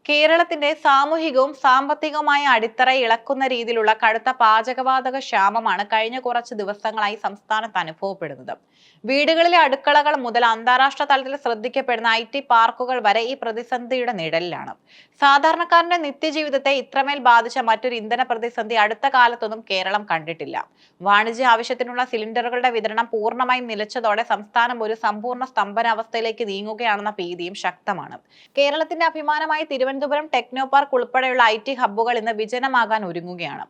കേരളത്തിന്റെ സാമൂഹികവും സാമ്പത്തികവുമായ അടിത്തറ ഇളക്കുന്ന രീതിയിലുള്ള കടുത്ത പാചകവാതക ക്ഷാമമാണ് കഴിഞ്ഞ കുറച്ച് ദിവസങ്ങളായി സംസ്ഥാനത്ത് അനുഭവപ്പെടുന്നത്. വീടുകളിലെ അടുക്കളകൾ മുതൽ അന്താരാഷ്ട്ര തലത്തിൽ ശ്രദ്ധിക്കപ്പെടുന്ന IT പാർക്കുകൾ വരെ ഈ പ്രതിസന്ധിയുടെ നിഴലിലാണ്. സാധാരണക്കാരന്റെ നിത്യജീവിതത്തെ ഇത്രമേൽ ബാധിച്ച മറ്റൊരു ഇന്ധന പ്രതിസന്ധി അടുത്ത കാലത്തൊന്നും കേരളം കണ്ടിട്ടില്ല. വാണിജ്യ ആവശ്യത്തിനുള്ള സിലിണ്ടറുകളുടെ വിതരണം പൂർണ്ണമായും നിലച്ചതോടെ സംസ്ഥാനം ഒരു സമ്പൂർണ്ണ സ്തംഭനാവസ്ഥയിലേക്ക് നീങ്ങുകയാണെന്ന ഭീതിയും ശക്തമാണ്. കേരളത്തിന്റെ അഭിമാനമായി തിരുവനന്തപുരം ടെക്നോ പാർക്ക് ഉൾപ്പെടെയുള്ള IT ഹബ്ബുകൾ ഇന്ന് വിജനമാകാൻ ഒരുങ്ങുകയാണ്.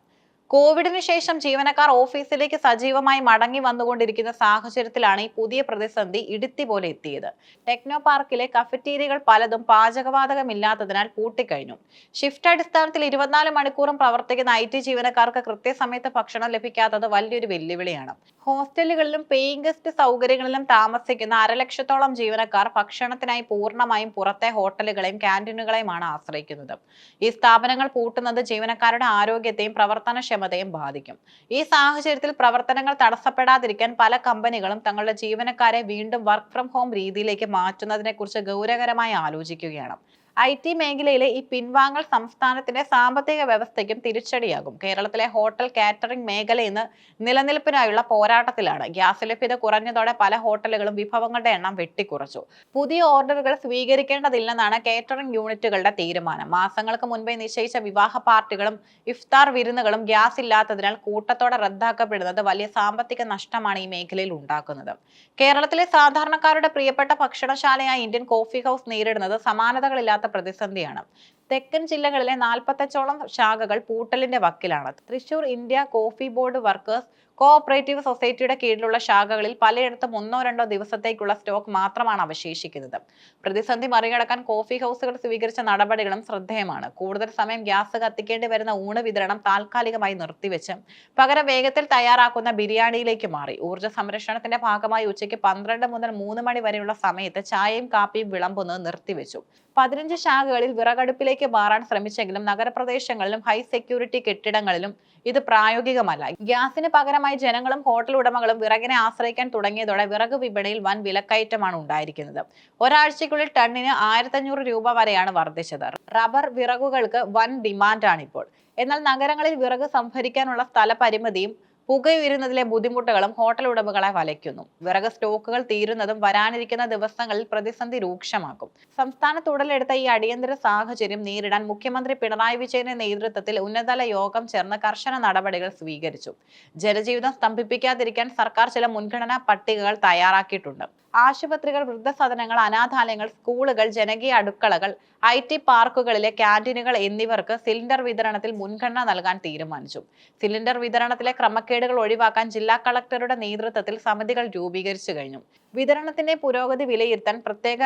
കോവിഡിന് ശേഷം ജീവനക്കാർ ഓഫീസിലേക്ക് സജീവമായി മടങ്ങി വന്നുകൊണ്ടിരിക്കുന്ന സാഹചര്യത്തിലാണ് ഈ പുതിയ പ്രതിസന്ധി ഇടുത്തി പോലെ എത്തിയത്. ടെക്നോ പാർക്കിലെ കഫറ്റീരിയകൾ പലതും പാചകവാതകമില്ലാത്തതിനാൽ പൂട്ടിക്കഴിഞ്ഞു. ഷിഫ്റ്റ് അടിസ്ഥാനത്തിൽ 24 മണിക്കൂറും പ്രവർത്തിക്കുന്ന IT ജീവനക്കാർക്ക് കൃത്യസമയത്ത് ഭക്ഷണം ലഭിക്കാത്തത് വലിയൊരു വെല്ലുവിളിയാണ്. ഹോസ്റ്റലുകളിലും പേയിങ് ഗസ്റ്റ് സൗകര്യങ്ങളിലും താമസിക്കുന്ന 1.5 ലക്ഷത്തോളം ജീവനക്കാർ ഭക്ഷണത്തിനായി പൂർണ്ണമായും പുറത്തെ ഹോട്ടലുകളെയും ക്യാന്റീനുകളെയുമാണ് ആശ്രയിക്കുന്നത്. ഈ സ്ഥാപനങ്ങൾ പൂട്ടുന്നത് ജീവനക്കാരുടെ ആരോഗ്യത്തെയും പ്രവർത്തനക്ഷമതയും ബാധിക്കും. ഈ സാഹചര്യത്തിൽ പ്രവർത്തനങ്ങൾ തടസ്സപ്പെടാതിരിക്കാൻ പല കമ്പനികളും തങ്ങളുടെ ജീവനക്കാരെ വീണ്ടും വർക്ക് ഫ്രം ഹോം രീതിയിലേക്ക് മാറ്റുന്നതിനെക്കുറിച്ച് ഗൗരവകരമായി ആലോചിക്കുകയാണ്. IT മേഖലയിലെ ഈ പിൻവാങ്ങൽ സംസ്ഥാനത്തിന്റെ സാമ്പത്തിക വ്യവസ്ഥയ്ക്കും തിരിച്ചടിയാകും. കേരളത്തിലെ ഹോട്ടൽ കാറ്ററിംഗ് മേഖല ഇന്ന് നിലനിൽപ്പിനായുള്ള പോരാട്ടത്തിലാണ്. ഗ്യാസ് ലഭ്യത കുറഞ്ഞതോടെ പല ഹോട്ടലുകളും വിഭവങ്ങളുടെ എണ്ണം വെട്ടിക്കുറച്ചു. പുതിയ ഓർഡറുകൾ സ്വീകരിക്കേണ്ടതില്ലെന്നാണ് കാറ്ററിംഗ് യൂണിറ്റുകളുടെ തീരുമാനം. മാസങ്ങൾക്ക് മുൻപേ നിശ്ചയിച്ച വിവാഹ പാർട്ടികളും ഇഫ്താർ വിരുന്നുകളും ഗ്യാസ് ഇല്ലാത്തതിനാൽ കൂട്ടത്തോടെ റദ്ദാക്കപ്പെടുന്നത് വലിയ സാമ്പത്തിക നഷ്ടമാണ് ഈ മേഖലയിൽ ഉണ്ടാക്കുന്നത്. കേരളത്തിലെ സാധാരണക്കാരുടെ പ്രിയപ്പെട്ട ഭക്ഷണശാലയായ ഇന്ത്യൻ കോഫി ഹൗസ് നേരിടുന്നത് സമാനതകളില്ലാത്ത പ്രതിസന്ധിയാണ്. തെക്കൻ ജില്ലകളിലെ 45ഓളം ശാഖകൾ പൂട്ടലിന്റെ വക്കിലാണ്. Thrissur India coffee board workers cooperative സൊസൈറ്റിയുടെ കീഴിലുള്ള ശാഖകളിൽ പലയിടത്തും 1-2 ദിവസത്തേക്കുള്ള സ്റ്റോക്ക് മാത്രമാണ് അവശേഷിക്കുന്നത്. പ്രതിസന്ധി മറികടക്കാൻ കോഫി ഹൗസുകൾ സ്വീകരിച്ച നടപടികളും ശ്രദ്ധേയമാണ്. കൂടുതൽ സമയം ഗ്യാസ് കത്തിക്കേണ്ടി വരുന്ന ഊണ് വിതരണം താൽക്കാലികമായി നിർത്തിവെച്ച് പകരം വേഗത്തിൽ തയ്യാറാക്കുന്ന ബിരിയാണിയിലേക്ക് മാറി. ഊർജ്ജ സംരക്ഷണത്തിന്റെ ഭാഗമായി ഉച്ചയ്ക്ക് 12 മുതൽ 3 മണി വരെയുള്ള സമയത്ത് ചായയും കാപ്പിയും വിളമ്പുന്നത് നിർത്തിവെച്ചു. 15 ശാഖകളിൽ വിറകടുപ്പിലേക്ക് മാറാൻ ശ്രമിച്ചെങ്കിലും നഗരപ്രദേശങ്ങളിലും ഹൈ സെക്യൂരിറ്റി കെട്ടിടങ്ങളിലും ഇത് പ്രായോഗികമല്ല. ഗ്യാസിന് പകരമായി ജനങ്ങളും ഹോട്ടൽ ഉടമകളും വിറകിനെ ആശ്രയിക്കാൻ തുടങ്ങിയതോടെ വിറക് വിപണിയിൽ വൻ വിലക്കയറ്റമാണ് ഉണ്ടായിരിക്കുന്നത്. ഒരാഴ്ചയ്ക്കുള്ളിൽ ടണ്ണിന് 1500 രൂപ വരെയാണ് വർദ്ധിച്ചത്. റബ്ബർ വിറകുകൾക്ക് വൻ ഡിമാൻഡാണിപ്പോൾ. എന്നാൽ നഗരങ്ങളിൽ വിറക് സംഭരിക്കാനുള്ള സ്ഥലപരിമിതിയും പുകയുയരുന്നതിലെ ബുദ്ധിമുട്ടുകളും ഹോട്ടൽ ഉടമകളെ വലയ്ക്കുന്നു. വിറക് സ്റ്റോക്കുകൾ തീരുന്നതും വരാനിരിക്കുന്ന ദിവസങ്ങളിൽ പ്രതിസന്ധി രൂക്ഷമാക്കും. സംസ്ഥാനത്ത് ഉടലെടുത്ത ഈ അടിയന്തര സാഹചര്യം നേരിടാൻ മുഖ്യമന്ത്രി പിണറായി വിജയന്റെ നേതൃത്വത്തിൽ ഉന്നതതല യോഗം ചേർന്ന് കർശന നടപടികൾ സ്വീകരിച്ചു. ജനജീവിതം സ്തംഭിപ്പിക്കാതിരിക്കാൻ സർക്കാർ ചില മുൻഗണനാ പട്ടികകൾ തയ്യാറാക്കിയിട്ടുണ്ട്. ആശുപത്രികൾ, വൃദ്ധസദനങ്ങൾ, അനാഥാലയങ്ങൾ, സ്കൂളുകൾ, ജനകീയ അടുക്കളകൾ, IT പാർക്കുകളിലെ ക്യാന്റീനുകൾ എന്നിവർക്ക് സിലിണ്ടർ വിതരണത്തിൽ മുൻഗണന നൽകാൻ തീരുമാനിച്ചു. സിലിണ്ടർ വിതരണത്തിലെ ക്രമക്കേടുകൾ ഒഴിവാക്കാൻ ജില്ലാ കളക്ടറുടെ നേതൃത്വത്തിൽ സമിതികൾ രൂപീകരിച്ചു കഴിഞ്ഞു. വിതരണത്തിന്റെ പുരോഗതി വിലയിരുത്താൻ പ്രത്യേക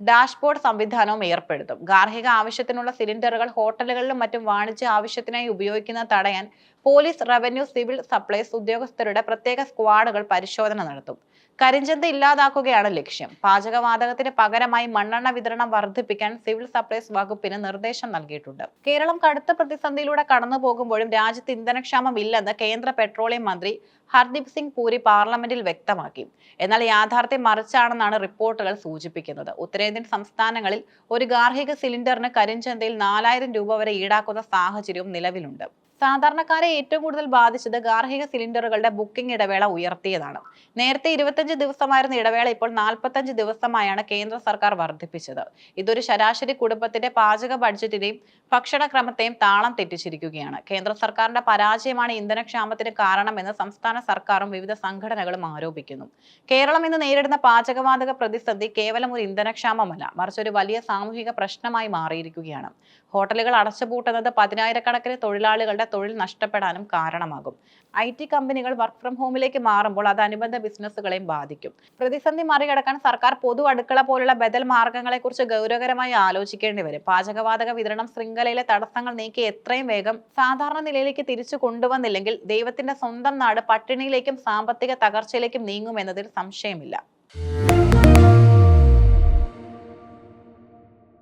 ഡാഷ്ബോർഡ് സംവിധാനവും ഏർപ്പെടുത്തും. ഗാർഹിക ആവശ്യത്തിനുള്ള സിലിണ്ടറുകൾ ഹോട്ടലുകളിലും മറ്റും വാണിജ്യ ആവശ്യത്തിനായി ഉപയോഗിക്കുന്നത് തടയാൻ പോലീസ്, റവന്യൂ, സിവിൽ സപ്ലൈസ് ഉദ്യോഗസ്ഥരുടെ പ്രത്യേക സ്ക്വാഡുകൾ പരിശോധന നടത്തും. കരിഞ്ചന്ത ഇല്ലാതാക്കുകയാണ് ലക്ഷ്യം. പാചകവാതകത്തിന് പകരമായി മണ്ണെണ്ണ വിതരണം വർദ്ധിപ്പിക്കാൻ സിവിൽ സപ്ലൈസ് വകുപ്പിന് നിർദ്ദേശം നൽകിയിട്ടുണ്ട്. കേരളം കടുത്ത പ്രതിസന്ധിയിലൂടെ കടന്നു പോകുമ്പോഴും രാജ്യത്ത് ഇന്ധനക്ഷാമം ഇല്ലെന്ന് കേന്ദ്ര പെട്രോളിയം മന്ത്രി ഹർദീപ് സിംഗ് പുരി പാർലമെന്റിൽ വ്യക്തമാക്കി. എന്നാൽ യാഥാർത്ഥ്യം മറിച്ചാണെന്നാണ് റിപ്പോർട്ടുകൾ സൂചിപ്പിക്കുന്നത്. ഉത്തരേന്ത്യൻ സംസ്ഥാനങ്ങളിൽ ഒരു ഗാർഹിക സിലിണ്ടറിന് കരിഞ്ചന്തയിൽ 4000 രൂപ വരെ ഈടാക്കുന്ന സാഹചര്യവും നിലവിലുണ്ട്. സാധാരണക്കാരെ ഏറ്റവും കൂടുതൽ ബാധിച്ചത് ഗാർഹിക സിലിണ്ടറുകളുടെ ബുക്കിംഗ് ഇടവേള ഉയർത്തിയതാണ്. നേരത്തെ 25 ദിവസമായിരുന്ന ഇടവേള ഇപ്പോൾ 45 ദിവസമായാണ് കേന്ദ്ര സർക്കാർ വർദ്ധിപ്പിച്ചത്. ഇതൊരു ശരാശരി കുടുംബത്തിന്റെ പാചക ബഡ്ജറ്റിനെയും ഭക്ഷണക്രമത്തെയും താളം തെറ്റിച്ചിരിക്കുകയാണ്. കേന്ദ്ര സർക്കാരിന്റെ പരാജയമാണ് ഇന്ധനക്ഷാമത്തിന് കാരണമെന്ന് സംസ്ഥാന സർക്കാരും വിവിധ സംഘടനകളും ആരോപിക്കുന്നു. കേരളം ഇന്ന് നേരിടുന്ന പാചകവാതക പ്രതിസന്ധി കേവലം ഒരു ഇന്ധനക്ഷാമമല്ല, മറിച്ച് ഒരു വലിയ സാമൂഹിക പ്രശ്നമായി മാറിയിരിക്കുകയാണ്. ഹോട്ടലുകൾ അടച്ചുപൂട്ടുന്നത് 10,000-കണക്കിന് തൊഴിലാളികളുടെ തൊഴിൽ നഷ്ടപ്പെടാനും കാരണമാകും. IT കമ്പനികൾ വർക്ക് ഫ്രം ഹോമിലേക്ക് മാറുമ്പോൾ അത് അനുബന്ധ ബിസിനസ്സുകളെയും ബാധിക്കും. പ്രതിസന്ധി മറികടക്കാൻ സർക്കാർ പൊതു അടുക്കള പോലുള്ള ബദൽ മാർഗങ്ങളെക്കുറിച്ച് ഗൗരവകരമായി ആലോചിക്കേണ്ടി വരും. പാചകവാതക വിതരണം ശൃംഖലയിലെ തടസ്സങ്ങൾ നീക്കി എത്രയും വേഗം സാധാരണ നിലയിലേക്ക് തിരിച്ചു കൊണ്ടുവന്നില്ലെങ്കിൽ ദൈവത്തിന്റെ സ്വന്തം നാട് പട്ടിണിയിലേക്കും സാമ്പത്തിക തകർച്ചയിലേക്കും നീങ്ങുമെന്നതിൽ സംശയമില്ല.